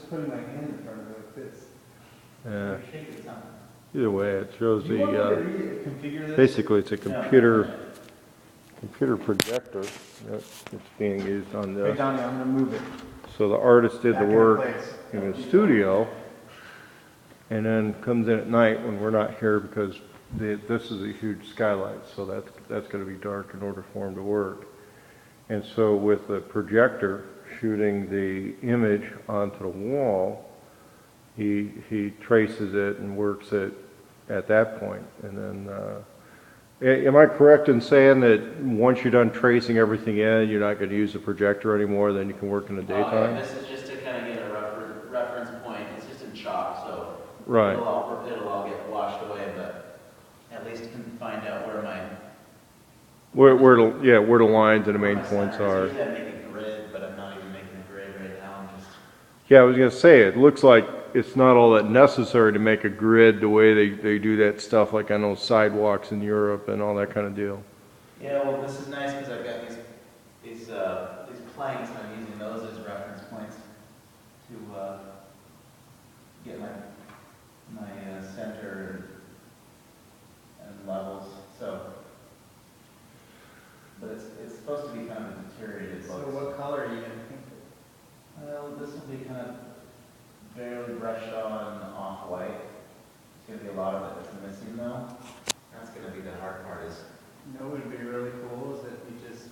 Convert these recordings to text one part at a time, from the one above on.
just putting my hand in front of it like this. Yeah. Shake it something. Either way, it shows Do you want me to the, configure this? basically it's a computer projector that's being used on Hey this. Donnie, I'm gonna move it. So the artist did the Back into work place. in his studio and then comes in at night when we're not here because this is a huge skylight, so that's going to be dark in order for him to work. And so with the projector shooting the image onto the wall, he traces it and works it at that point. And then, am I correct in saying that once you're done tracing everything in, you're not going to use the projector anymore, then you can work in the daytime? Yeah, this is just to kind of get a reference point. It's just in chalk, so right. It'll all get washed away, but at least you can find out where my... Where the lines and the main points are. Usually I make a grid, but I'm not even making a grid right now. I'm just... Yeah, I was going to say, it looks like it's not all that necessary to make a grid the way they do that stuff like on those sidewalks in Europe and all that kind of deal. Yeah, well, this is nice because I've got these planks, and I'm using those as reference points to get my center and levels. So, but it's supposed to be kind of a deteriorated So look. what color are you gonna paint it? Well, this will be kind of barely brushed on off-white. There's going to be a lot of it that's missing though. That's going to be the hard part is... You know what would be really cool is that we just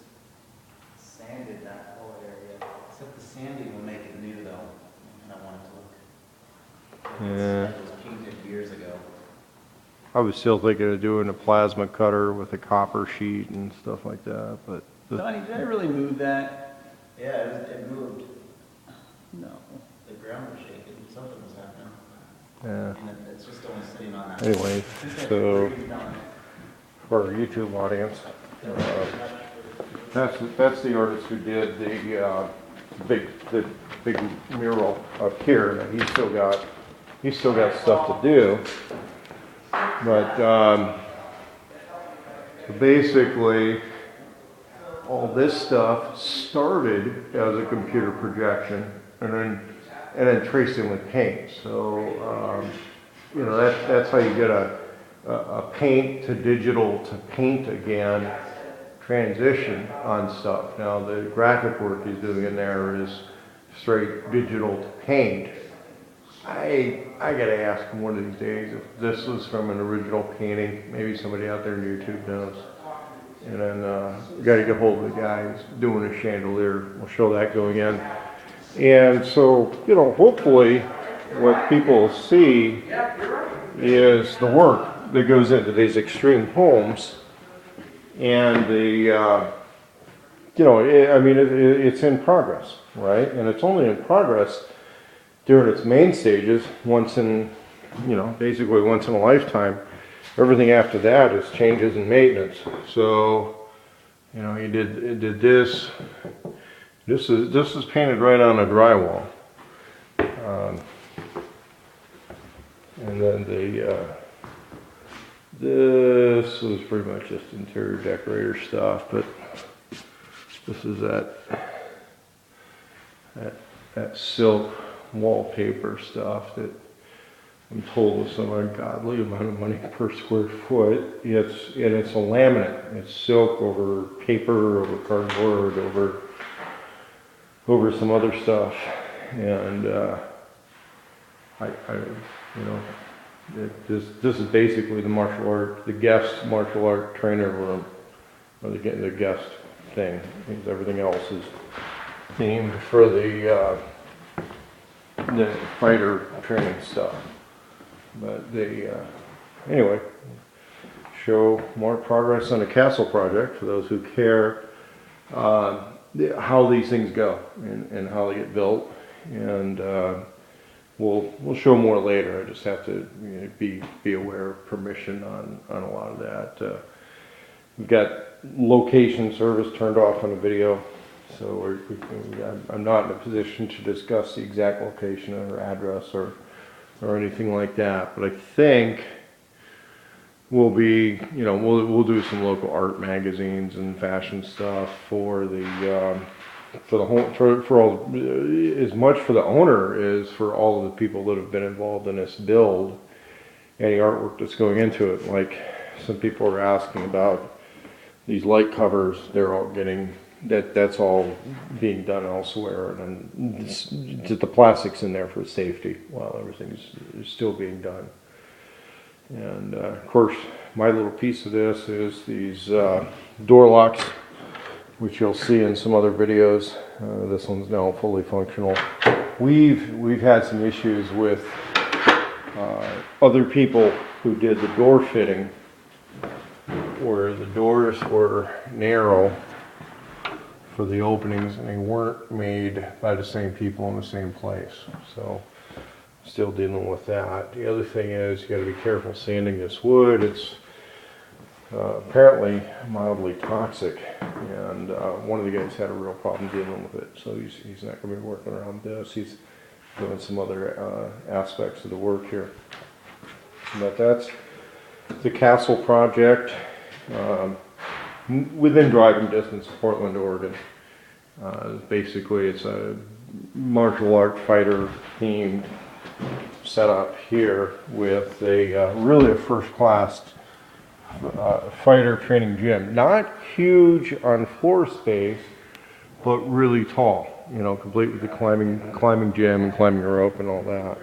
sanded that whole area. Except the sanding will make it new though. And I want it to look like Yeah. it was painted years ago. I was still thinking of doing a plasma cutter with a copper sheet and stuff like that, but Donnie, did I really move that? Yeah, it moved. No. The ground was shaking. Something was happening. yeah. And it's just only sitting on that. Anyway, so for our YouTube audience, that's the artist who did the big mural up here. Now, he's still got stuff to do, but basically all this stuff started as a computer projection and then tracing with paint. So you know, that's how you get a paint to digital to paint again transition on stuff. Now the graphic work he's doing in there is straight digital to paint. I gotta ask him one of these days if this was from an original painting. Maybe somebody out there on YouTube knows. And then we gotta get hold of the guy who's doing a chandelier. We'll show that going in. And so, you know, hopefully what people see is the work that goes into these extreme homes and the, you know, I mean, it's in progress, right? And it's only in progress during its main stages, once in, you know, basically once in a lifetime. Everything after that is changes and maintenance. So, you know, he did this. This is painted right on a drywall. And then this was pretty much just interior decorator stuff, but this is that silk wallpaper stuff that I'm told was some ungodly amount of money per square foot. It's a laminate. It's silk over paper, over cardboard, over some other stuff, and you know, this is basically the guest martial art trainer room, or the guest thing. Because everything else is themed for the fighter training stuff. But anyway, show more progress on the castle project for those who care. How these things go and how they get built, and we'll show more later. I just have to, you know, be aware of permission on a lot of that. We've got location service turned off on the video, so I'm not in a position to discuss the exact location or address or anything like that. But I think we'll do some local art magazines and fashion stuff for the for the home, for all, as much for the owner as for all of the people that have been involved in this build, any artwork that's going into it. Like some people are asking about these light covers, they're all getting, that's all being done elsewhere, and just the plastic's in there for safety while everything's still being done. And of course, my little piece of this is these door locks, which you'll see in some other videos. This one's now fully functional. We've had some issues with other people who did the door fitting, where the doors were narrow for the openings and they weren't made by the same people in the same place. So still dealing with that. The other thing is you got to be careful sanding this wood. It's apparently mildly toxic, and one of the guys had a real problem dealing with it, so he's not going to be working around this. He's doing some other aspects of the work here. But that's the castle project, within driving distance of Portland, Oregon. Basically, it's a martial art fighter themed setup here with a really a first-class fighter training gym. Not huge on floor space, but really tall. You know, complete with the climbing gym and climbing rope and all that.